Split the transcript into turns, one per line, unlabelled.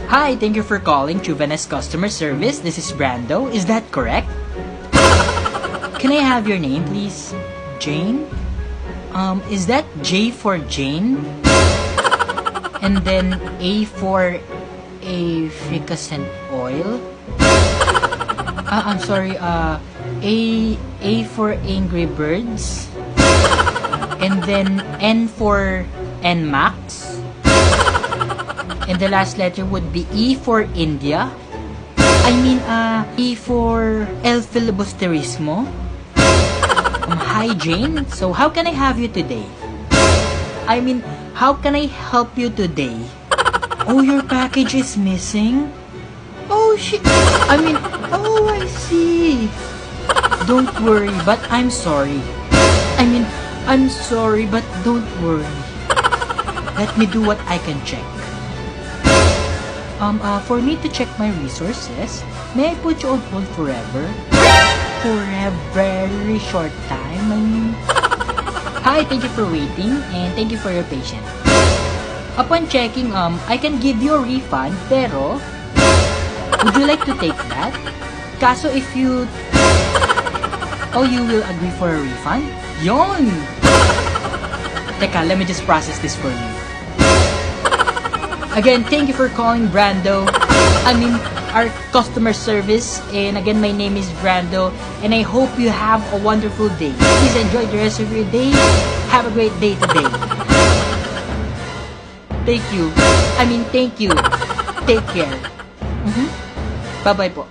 Hi, thank you for calling Juvenes Customer Service. This is Brando. Is that correct? Can I have your name, please? Jane? Is that J for Jane? And then A for efficacent oil? I'm sorry, A for Angry Birds? And then N for NMAX? And the last letter would be E for India? E for El Filibusterismo? Hi Jane, so how can I have you today? How can I help you today? Oh, your package is missing? Oh, shit. Oh, I see. Don't worry, but I'm sorry. I'm sorry, but don't worry. Let me do what I can check. For me to check my resources, may I put you on hold forever? For a very short time, Hi, thank you for waiting, and thank you for your patience. Upon checking, I can give you a refund, pero would you like to take that? Kaso if you... Oh, you will agree for a refund? Yon! Teka, let me just process this for you. Again, thank you for calling Brando. Our customer service. And again, my name is Brando. And I hope you have a wonderful day. Please enjoy the rest of your day. Have a great day today. Thank you. Thank you. Take care. Bye-bye po.